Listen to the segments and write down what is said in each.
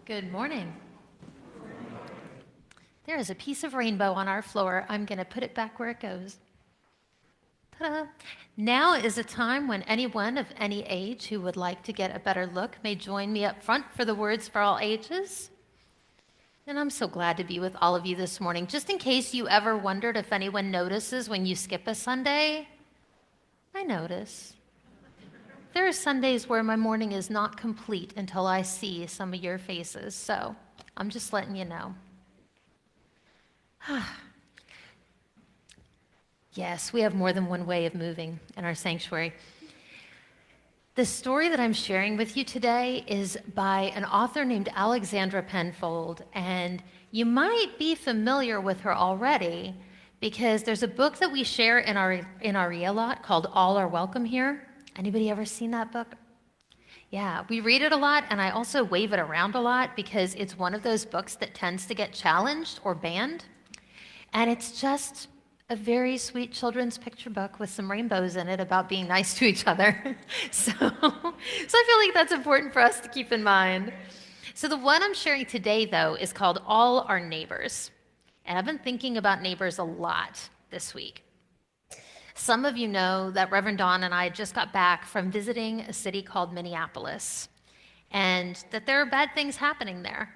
Good morning. There is a piece of rainbow on our floor. I'm going to put it back where it goes. Ta-da! Now is a time when anyone of any age who would like to get a better look may join me up front for the words for all ages. And I'm so glad to be with all of you this morning. Just in case you ever wondered if anyone notices when you skip a Sunday, I notice. There are Sundays where my morning is not complete until I see some of your faces, so I'm just letting you know. Yes, we have more than one way of moving in our sanctuary. The story that I'm sharing with you today is by an author named Alexandra Penfold, and you might be familiar with her already because there's a book that we share in our a lot called All Are Welcome Here. Anybody ever seen that book? Yeah, we read it a lot, and I also wave it around a lot because it's one of those books that tends to get challenged or banned. And it's just a very sweet children's picture book with some rainbows in it about being nice to each other. So I feel like that's important for us to keep in mind. So the one I'm sharing today, though, is called All Our Neighbors. And I've been thinking about neighbors a lot this week. Some of you know that Reverend Dawn and I just got back from visiting a city called Minneapolis, and that there are bad things happening there.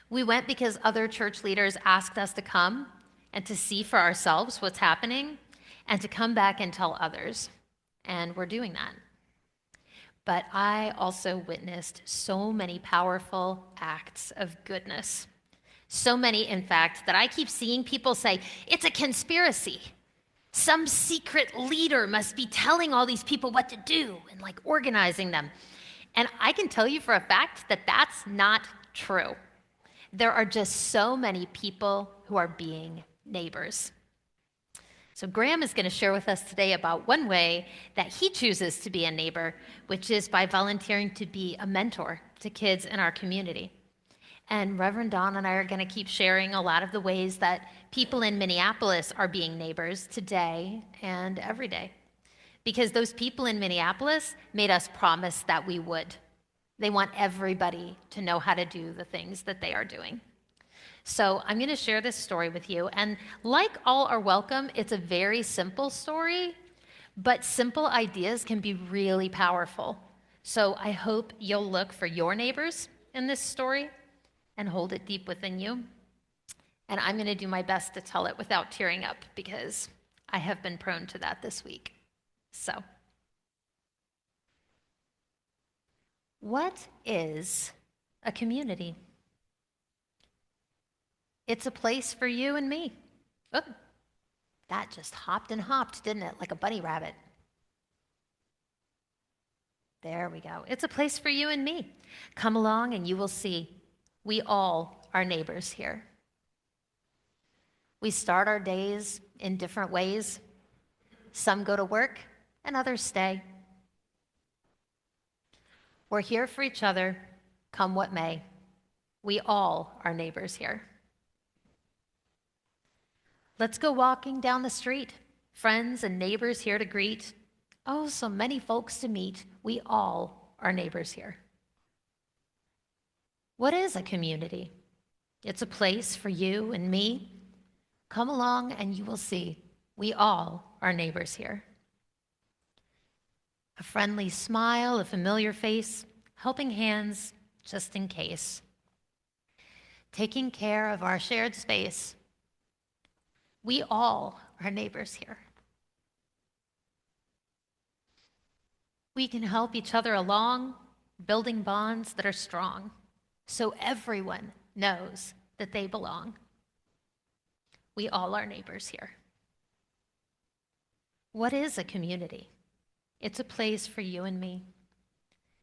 We went because other church leaders asked us to come and to see for ourselves what's happening and to come back and tell others, and we're doing that. But I also witnessed so many powerful acts of goodness. So many, in fact, that I keep seeing people say, it's a conspiracy. Some secret leader must be telling all these people what to do and like organizing them. And I can tell you for a fact that that's not true. There are just so many people who are being neighbors. So Graham is going to share with us today about one way that he chooses to be a neighbor, which is by volunteering to be a mentor to kids in our community. And Reverend Dawn and I are going to keep sharing a lot of the ways that people in Minneapolis are being neighbors today and every day. Because those people in Minneapolis made us promise that we would. They want everybody to know how to do the things that they are doing. So I'm going to share this story with you. And like All Are Welcome, it's a very simple story, but simple ideas can be really powerful. So I hope you'll look for your neighbors in this story and hold it deep within you. And I'm going to do my best to tell it without tearing up because I have been prone to that this week. So, what is a community? It's a place for you and me. Oh, that just hopped and hopped, didn't it? Like a bunny rabbit. There we go. It's a place for you and me. Come along and you will see. We all are neighbors here. We start our days in different ways. Some go to work and others stay. We're here for each other, come what may. We all are neighbors here. Let's go walking down the street. Friends and neighbors here to greet. Oh, so many folks to meet. We all are neighbors here. What is a community? It's a place for you and me. Come along and you will see. We all are neighbors here. A friendly smile, a familiar face, helping hands just in case. Taking care of our shared space. We all are neighbors here. We can help each other along, building bonds that are strong, so everyone knows that they belong. We all are neighbors here. What is a community? It's a place for you and me.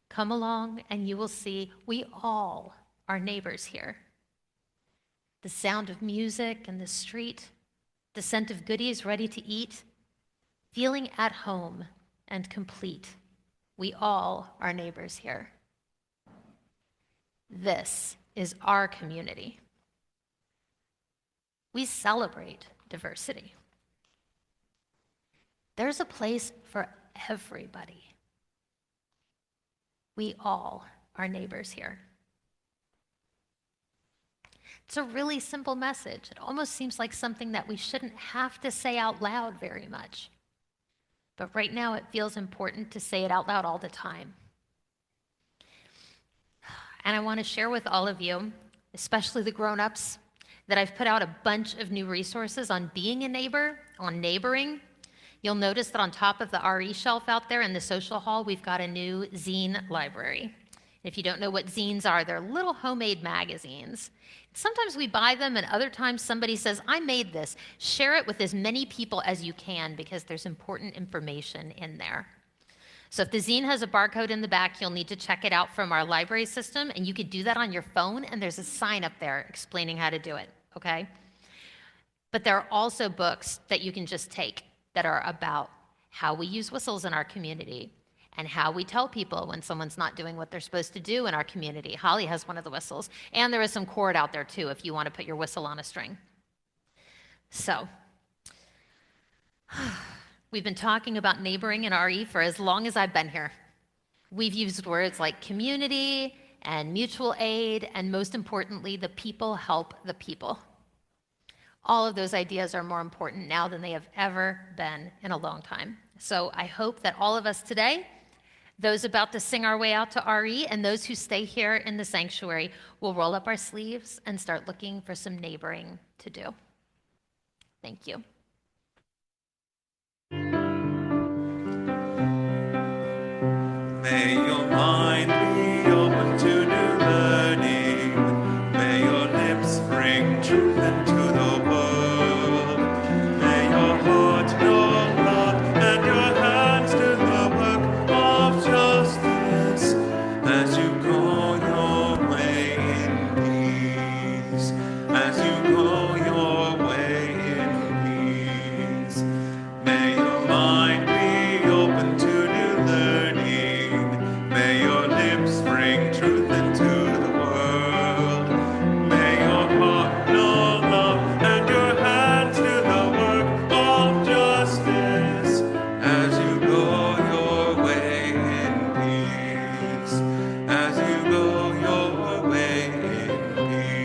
Come along and you will see we all are neighbors here. The sound of music in the street, the scent of goodies ready to eat, feeling at home and complete. We all are neighbors here. This is our community. We celebrate diversity. There's a place for everybody. We all are neighbors here. It's a really simple message. It almost seems like something that we shouldn't have to say out loud very much. But right now, it feels important to say it out loud all the time. And I want to share with all of you, especially the grown-ups, that I've put out a bunch of new resources on being a neighbor, on neighboring. You'll notice that on top of the RE shelf out there in the social hall, we've got a new zine library. If you don't know what zines are, they're little homemade magazines. Sometimes we buy them, and other times somebody says, I made this. Share it with as many people as you can because there's important information in there. So if the zine has a barcode in the back, you'll need to check it out from our library system, and you could do that on your phone, and there's a sign up there explaining how to do it, okay? But there are also books that you can just take that are about how we use whistles in our community and how we tell people when someone's not doing what they're supposed to do in our community. Holly has one of the whistles, and there is some cord out there too if you want to put your whistle on a string. So, we've been talking about neighboring in RE for as long as I've been here. We've used words like community and mutual aid, and most importantly, the people help the people. All of those ideas are more important now than they have ever been in a long time. So I hope that all of us today, those about to sing our way out to RE and those who stay here in the sanctuary, will roll up our sleeves and start looking for some neighboring to do. Thank you. May your mind be open to new learning. May your lips bring truth into the world. May your heart know love and your hands do the work of justice as you go your way in peace. As you go your way in peace. May your mind be open to new learning. May your lips bring truth into the world. May your heart know love and your hands do the work of justice as you go your way in peace. As you go your way in peace.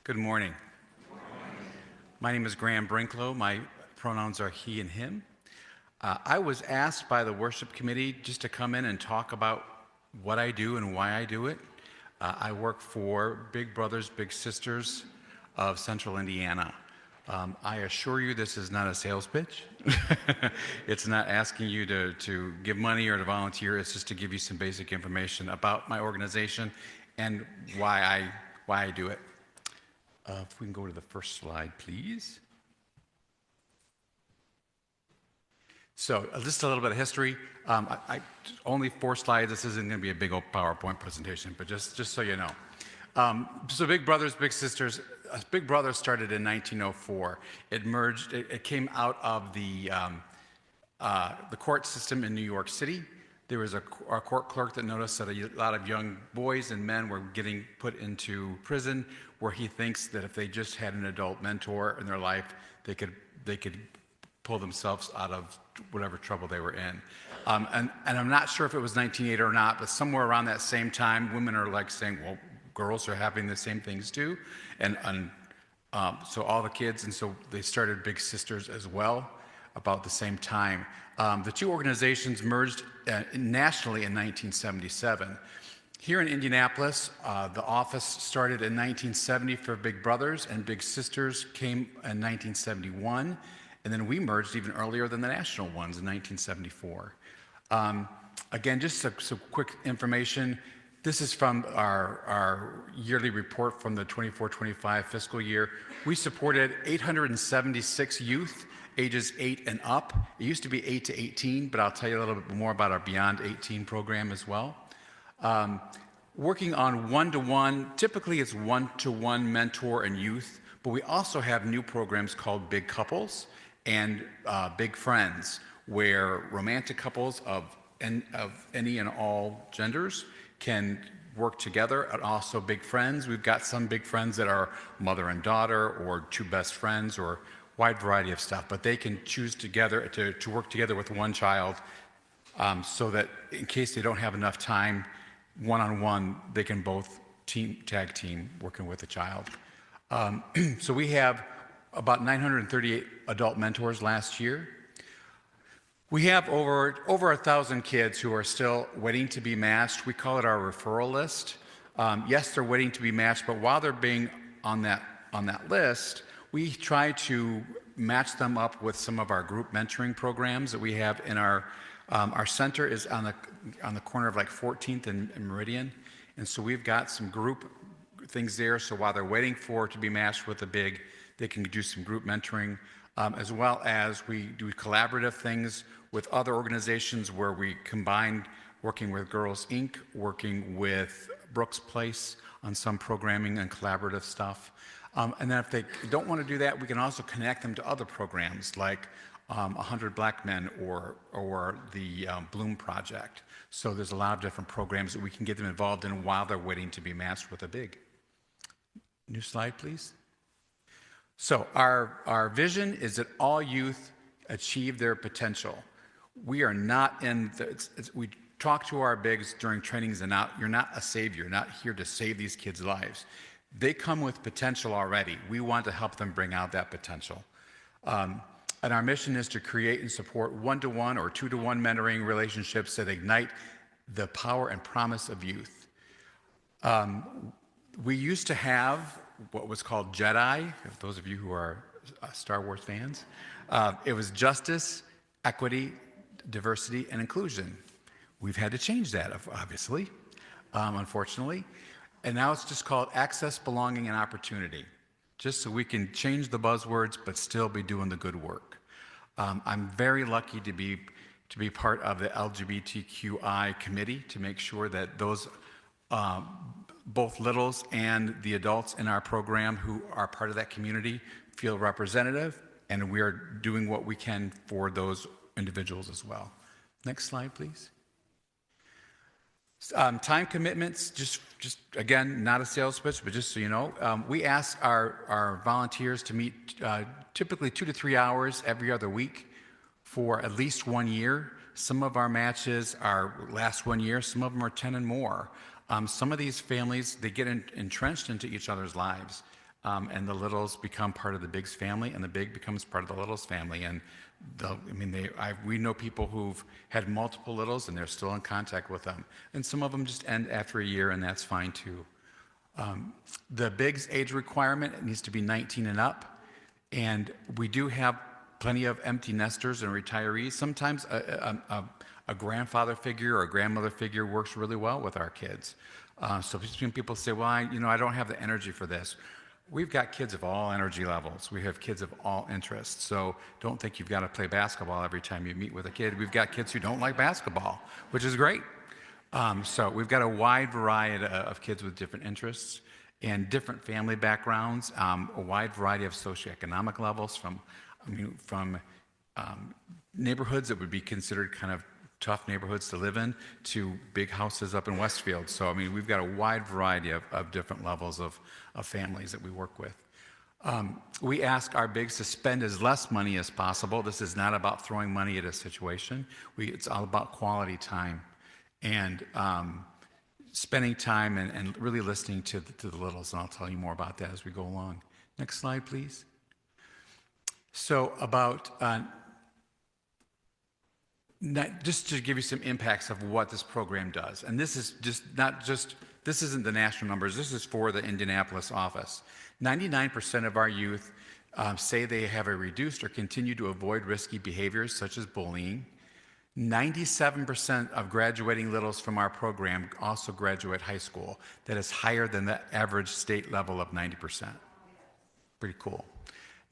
Good morning. My name is Graham Brinklow. My pronouns are he and him. I was asked by the worship committee just to come in and talk about what I do and why I do it. I work for Big Brothers Big Sisters of Central Indiana. I assure you this is not a sales pitch. It's not asking you to give money or to volunteer. It's just to give you some basic information about my organization and why I do it. If we can go to the first slide, please. So just a little bit of history. Only 4 slides. This isn't going to be a big old PowerPoint presentation, but just so you know. So Big Brothers Big Sisters, Big Brother started in 1904. It merged. It came out of the court system in New York City. There was a court clerk that noticed that a lot of young boys and men were getting put into prison, where he thinks that if they just had an adult mentor in their life, they could pull themselves out of whatever trouble they were in. And I'm not sure if it was 1980 or not, but somewhere around that same time, women are like saying, well, girls are having the same things too. And so all the kids, and so they started Big Sisters as well about the same time. The two organizations merged nationally in 1977. Here in Indianapolis, the office started in 1970 for Big Brothers, and Big Sisters came in 1971, and then we merged even earlier than the national ones in 1974. Again, just some quick information. This is from our yearly report from the 24-25 fiscal year. We supported 876 youth ages 8 and up. It used to be 8 to 18, but I'll tell you a little bit more about our Beyond 18 program as well. Working on one-to-one, typically it's one-to-one mentor and youth, but we also have new programs called Big Couples and Big Friends, where romantic couples of any and all genders can work together, and also big friends. We've got some big friends that are mother and daughter, or two best friends, or wide variety of stuff. But they can choose together to work together with one child, so that in case they don't have enough time one-on-one, they can both tag team working with the child. So we have about 938 adult mentors last year. We have over 1,000 kids who are still waiting to be matched. We call it our referral list. Yes, they're waiting to be matched, but while they're being on that list, we try to match them up with some of our group mentoring programs that we have in our center is on the corner of like 14th and Meridian, and so we've got some group things there. So while they're waiting to be matched with the big, they can do some group mentoring, as well as we do collaborative things with other organizations where we combine working with Girls Inc., working with Brooks Place on some programming and collaborative stuff. And then if they don't want to do that, we can also connect them to other programs like 100 Black Men or the Bloom Project. So there's a lot of different programs that we can get them involved in while they're waiting to be matched with a big. New slide, please. So our vision is that all youth achieve their potential. We are not we talk to our bigs during trainings, and you're not a savior. You're not here to save these kids' lives. They come with potential already. We want to help them bring out that potential. And our mission is to create and support one-to-one or two-to-one mentoring relationships that ignite the power and promise of youth. We used to have what was called JEDI, if those of you who are Star Wars fans. It was justice, equity, diversity, and inclusion. We've had to change that, obviously, unfortunately. And now it's just called access, belonging, and opportunity, just so we can change the buzzwords but still be doing the good work. I'm very lucky to be part of the LGBTQI committee to make sure that those both littles and the adults in our program who are part of that community feel representative, and we are doing what we can for those individuals as well. Next slide, please. Time commitments, just again, not a sales pitch, but just so you know, we ask our volunteers to meet typically 2 to 3 hours every other week for at least 1 year. Some of our matches last 1 year, some of them are 10 and more. Some of these families, they get entrenched into each other's lives, and the littles become part of the big's family, and the big becomes part of the littles family. And we know people who've had multiple littles, and they're still in contact with them. And some of them just end after a year, and that's fine too. The big's age requirement needs to be 19 and up, and we do have plenty of empty nesters and retirees. Sometimes a grandfather figure or a grandmother figure works really well with our kids. So people say, well, I don't have the energy for this. We've got kids of all energy levels. We have kids of all interests. So don't think you've got to play basketball every time you meet with a kid. We've got kids who don't like basketball, which is great. So we've got a wide variety of kids with different interests and different family backgrounds, a wide variety of socioeconomic levels from neighborhoods that would be considered kind of tough neighborhoods to live in to big houses up in Westfield. So, we've got a wide variety of different levels of families that we work with. We ask our bigs to spend as less money as possible. This is not about throwing money at a situation. It's all about quality time and spending time and really listening to the littles, and I'll tell you more about that as we go along. Next slide, please. So about just to give you some impacts of what this program does, and this is this isn't the national numbers, this is for the Indianapolis office. 99% of our youth say they have a reduced or continue to avoid risky behaviors such as bullying. 97% of graduating littles from our program also graduate high school. That is higher than the average state level of 90%. Pretty cool.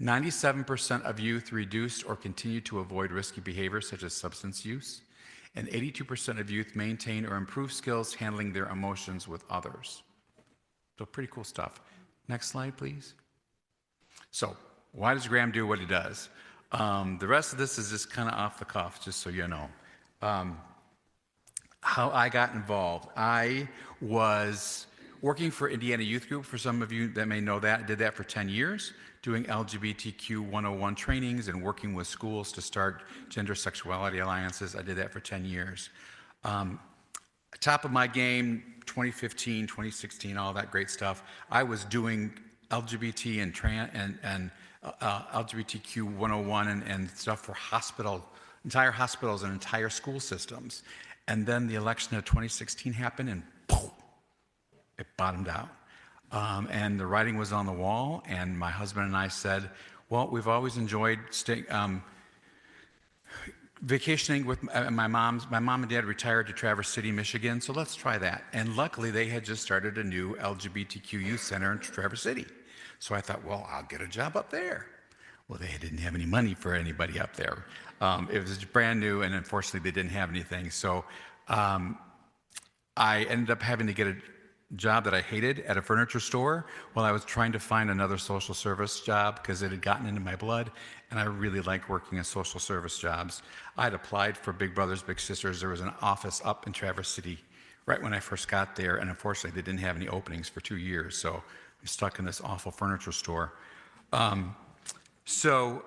97% of youth reduced or continue to avoid risky behaviors such as substance use, and 82% of youth maintain or improve skills handling their emotions with others. So pretty cool stuff. Next slide, please. So why does Graham do what he does? The rest of this is just kind of off the cuff, just so you know. how I got involved. I was working for Indiana Youth Group, for some of you that may know that. I did that for 10 years, doing LGBTQ 101 trainings and working with schools to start gender sexuality alliances. I did that for 10 years. Top of my game, 2015, 2016, all that great stuff. I was doing LGBT and LGBTQ 101 and stuff for entire hospitals and entire school systems. And then the election of 2016 happened, and poof, it bottomed out. And the writing was on the wall, and my husband and I said, well, we've always enjoyed vacationing with my mom and dad retired to Traverse City, Michigan, so let's try that. And luckily, they had just started a new LGBTQ youth center in Traverse City. So I thought, well, I'll get a job up there. Well, they didn't have any money for anybody up there. It was brand new, and unfortunately, they didn't have anything. So I ended up having to get a job that I hated at a furniture store while I was trying to find another social service job because it had gotten into my blood, and I really liked working in social service jobs. I had applied for Big Brothers Big Sisters. There was an office up in Traverse City right when I first got there, and unfortunately they didn't have any openings for 2 years, so I'm stuck in this awful furniture store. So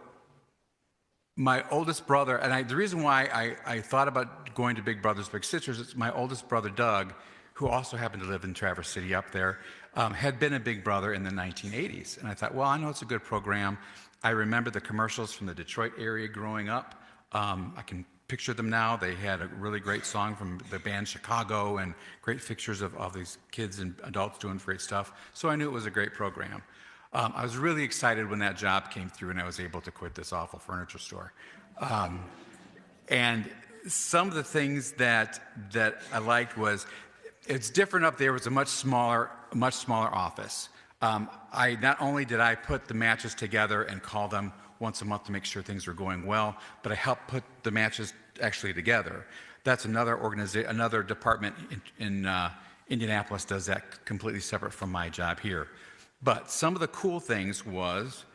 my oldest brother, and the reason why I thought about going to Big Brothers Big Sisters is my oldest brother Doug, who also happened to live in Traverse City up there, had been a Big Brother in the 1980s. And I thought, well, I know it's a good program. I remember the commercials from the Detroit area growing up. I can picture them now. They had a really great song from the band Chicago and great pictures of all these kids and adults doing great stuff. So I knew it was a great program. I was really excited when that job came through and I was able to quit this awful furniture store. And some of the things that I liked was, it's different up there. It was a much smaller office. Not only did I put the matches together and call them once a month to make sure things were going well, but I helped put the matches actually together. That's another department in Indianapolis does that completely separate from my job here. But some of the cool things was,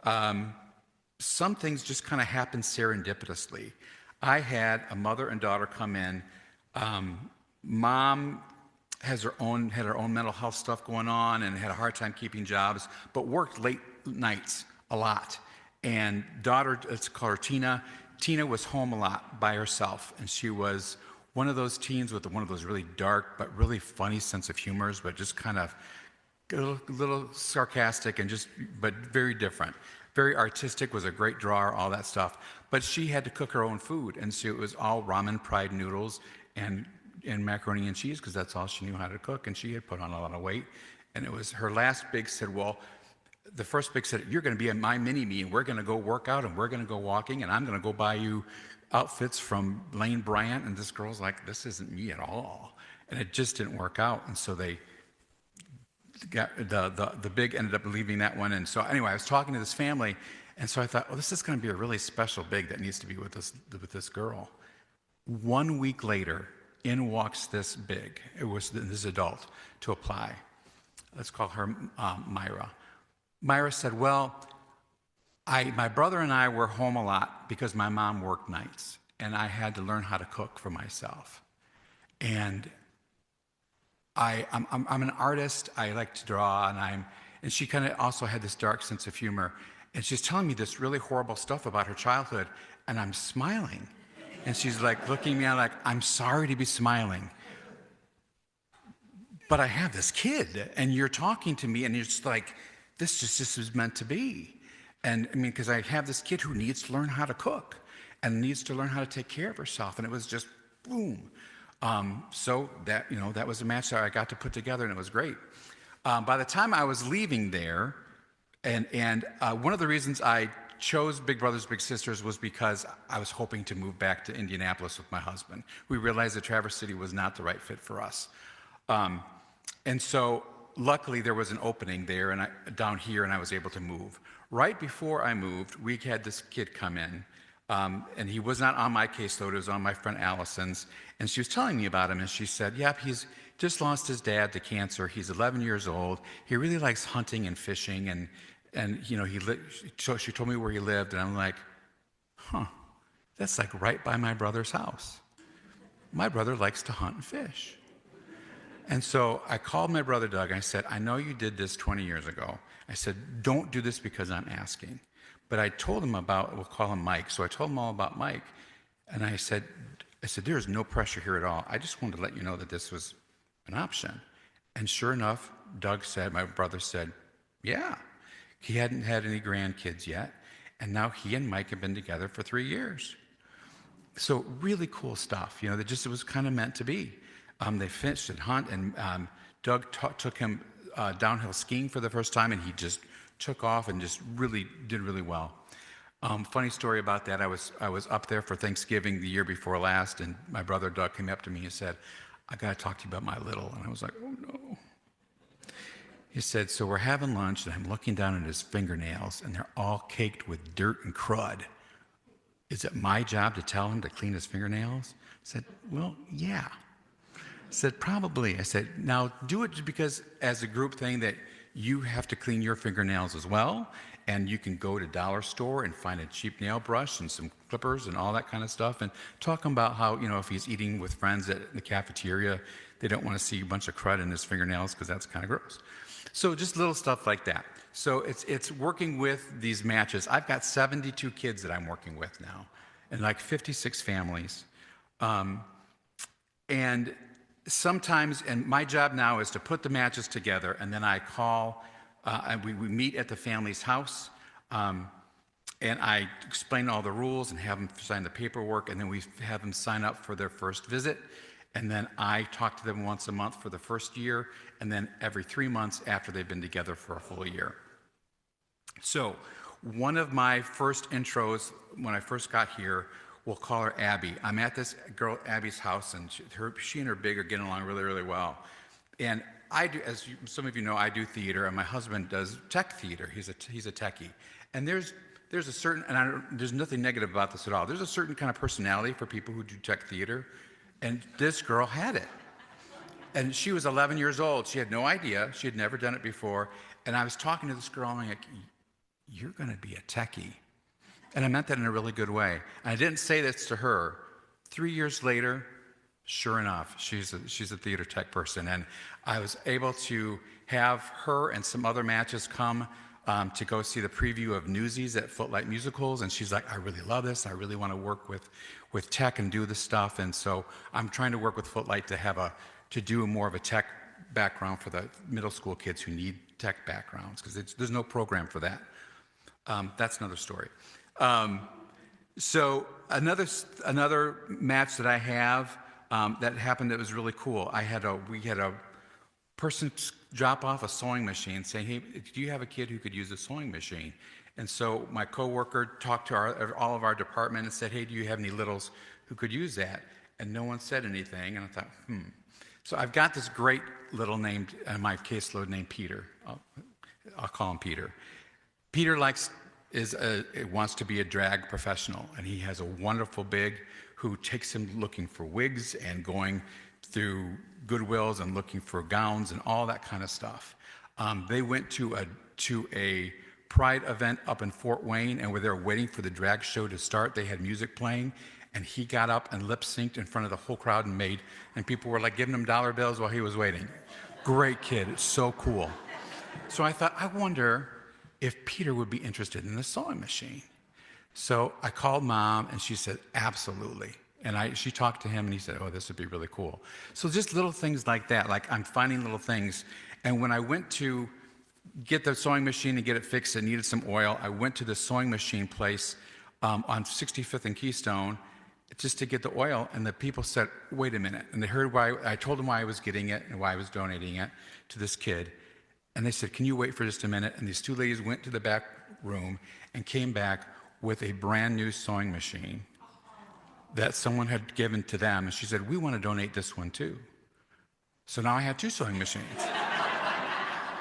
some things just kind of happened serendipitously. I had a mother and daughter come in. Mom had her own mental health stuff going on and had a hard time keeping jobs, but worked late nights a lot. And daughter, let's call her Tina. Tina was home a lot by herself, and she was one of those teens with one of those really dark but really funny sense of humors, but just kind of a little sarcastic and but very different. Very artistic, was a great drawer, all that stuff. But she had to cook her own food, and so it was all ramen fried noodles and macaroni and cheese, because that's all she knew how to cook, and she had put on a lot of weight. And it was her last big said, well, the first big said, you're going to be at my mini-me, and we're going to go work out, and we're going to go walking, and I'm going to go buy you outfits from Lane Bryant. And this girl's like, this isn't me at all. And it just didn't work out. And so they got the big ended up leaving that one. And so anyway, I was talking to this family, and so I thought, well, this is going to be a really special big that needs to be with this girl. 1 week later, in walks this big. It was this adult to apply. Let's call her Myra. Myra said, well, my brother and I were home a lot because my mom worked nights, and I had to learn how to cook for myself. And I'm an artist. I like to draw, and she kind of also had this dark sense of humor. And she's telling me this really horrible stuff about her childhood, and I'm smiling. And she's like looking at me like, I'm sorry to be smiling, but I have this kid, and you're talking to me, and you're just like, this just is meant to be. And I mean, because I have this kid who needs to learn how to cook and needs to learn how to take care of herself. And it was just boom. So that was a match that I got to put together, and it was great. By the time I was leaving there, and one of the reasons I chose Big Brothers Big Sisters was because I was hoping to move back to Indianapolis with my husband. We realized that Traverse City was not the right fit for us. And so luckily there was an opening there and down here, and I was able to move. Right before I moved, we had this kid come in, and he was not on my caseload, it was on my friend Allison's, and she was telling me about him, and she said, yep, he's just lost his dad to cancer. He's 11 years old. He really likes hunting and fishing, and she told me where he lived, and I'm like, that's like right by my brother's house. my brother likes to hunt and fish. And so I called my brother Doug and I said, I know you did this 20 years ago. I said, don't do this because I'm asking. But I told him about, we'll call him Mike. So I told him all about Mike. And I said, there's no pressure here at all. I just wanted to let you know that this was an option. And sure enough, Doug said, my brother said, yeah. He hadn't had any grandkids yet. And now he and Mike have been together for 3 years. So really cool stuff, that just it was kind of meant to be. They fished and hunt, and Doug took him downhill skiing for the first time, and he just took off and just really did really well. Funny story about that, I was up there for Thanksgiving the year before last, and my brother Doug came up to me and said, I got to talk to you about my little. And I was like, oh no. He said, so we're having lunch, and I'm looking down at his fingernails, and they're all caked with dirt and crud. Is it my job to tell him to clean his fingernails? I said, well, yeah. I said, probably. I said, now do it because as a group thing that you have to clean your fingernails as well, and you can go to dollar store and find a cheap nail brush and some clippers and all that kind of stuff, and talk about how, if he's eating with friends at the cafeteria, they don't want to see a bunch of crud in his fingernails because that's kind of gross. So just little stuff like that. So it's working with these matches. I've got 72 kids that I'm working with now, and like 56 families. And sometimes, and my job now is to put the matches together, and then I call, and we meet at the family's house, and I explain all the rules and have them sign the paperwork, and then we have them sign up for their first visit. And then I talk to them once a month for the first year, and then every 3 months after they've been together for a full year. So one of my first intros when I first got here, we'll call her Abby. I'm at this girl Abby's house, and she and her big are getting along really, really well. And I do, some of you know, I do theater, and my husband does tech theater. He's a techie. And there's a certain, and there's nothing negative about this at all. There's a certain kind of personality for people who do tech theater. And this girl had it. And she was 11 years old. She had no idea. She had never done it before. And I was talking to this girl, and I'm like, you're going to be a techie. And I meant that in a really good way. And I didn't say this to her. 3 years later, sure enough, she's a theater tech person. And I was able to have her and some other matches come to go see the preview of Newsies at Footlight Musicals, and she's like, I really love this. I really want to work with tech and do this stuff. And so I'm trying to work with Footlight to do more of a tech background for the middle school kids who need tech backgrounds, because there's no program for that. That's another story. So another match that I have that happened that was really cool. We had a person drop off a sewing machine saying, hey, do you have a kid who could use a sewing machine? And so my coworker talked to all of our department and said, hey, do you have any littles who could use that? And no one said anything, and I thought, So I've got this great little named, my caseload named Peter. I'll call him Peter. Peter wants to be a drag professional, and he has a wonderful big who takes him looking for wigs and going through Goodwills and looking for gowns and all that kind of stuff. They went to a Pride event up in Fort Wayne, and were there waiting for the drag show to start. They had music playing, and he got up and lip synced in front of the whole crowd and people were like giving him dollar bills while he was waiting. Great kid, it's so cool. So I thought, I wonder if Peter would be interested in the sewing machine. So I called Mom, and she said, absolutely. And she talked to him, and he said, oh, this would be really cool. So just little things like that, like I'm finding little things. And when I went to get the sewing machine and get it fixed, it needed some oil, I went to the sewing machine place on 65th and Keystone just to get the oil, and the people said, wait a minute. And they heard why. I told them why I was getting it and why I was donating it to this kid. And they said, can you wait for just a minute? And these two ladies went to the back room and came back with a brand new sewing machine that someone had given to them. And she said, we want to donate this one too. So now I had two sewing machines.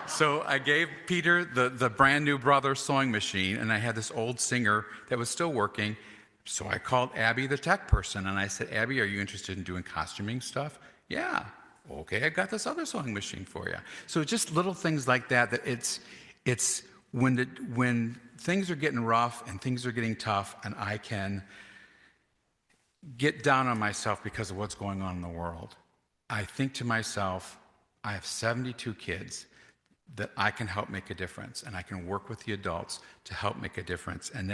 So I gave Peter the brand new Brother sewing machine, and I had this old Singer that was still working. So I called Abby, the tech person, and I said, Abby, are you interested in doing costuming stuff? Yeah. Okay, I got this other sewing machine for you. So just little things like that it's when things are getting rough and things are getting tough, and I can get down on myself because of what's going on in the world. I think to myself, I have 72 kids that I can help make a difference, and I can work with the adults to help make a difference. And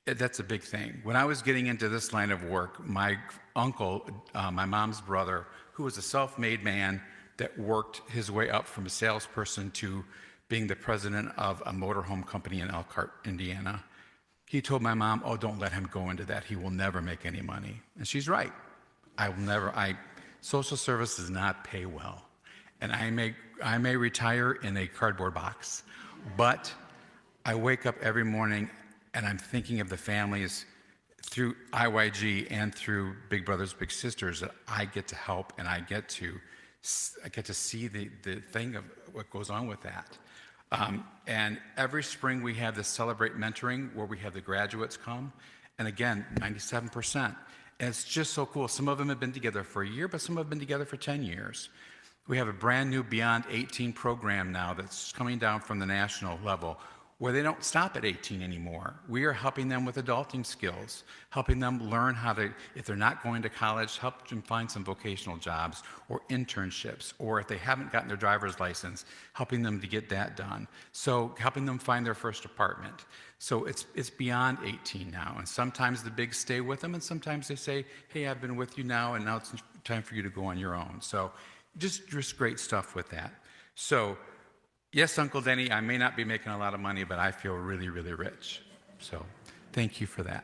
that's a big thing. When I was getting into this line of work, my uncle, my mom's brother, who was a self-made man that worked his way up from a salesperson to being the president of a motorhome company in Elkhart, Indiana, he told my mom, "Oh, don't let him go into that. He will never make any money." And she's right. Social service does not pay well. And I may retire in a cardboard box, but I wake up every morning and I'm thinking of the families through IYG and through Big Brothers Big Sisters that I get to help, and I get to see the thing of what goes on with that. And every spring we have this Celebrate Mentoring where we have the graduates come, and again, 97%. And it's just so cool. Some of them have been together for a year, but some have been together for 10 years. We have a brand new Beyond 18 program now that's coming down from the national level where they don't stop at 18 anymore. We are helping them with adulting skills, helping them learn how to, if they're not going to college, help them find some vocational jobs or internships, or if they haven't gotten their driver's license, helping them to get that done. So helping them find their first apartment. So it's beyond 18 now, and sometimes the bigs stay with them, and sometimes they say, "Hey, I've been with you now, and now it's time for you to go on your own." So just great stuff with that. So yes, Uncle Denny, I may not be making a lot of money, but I feel really, really rich. So thank you for that.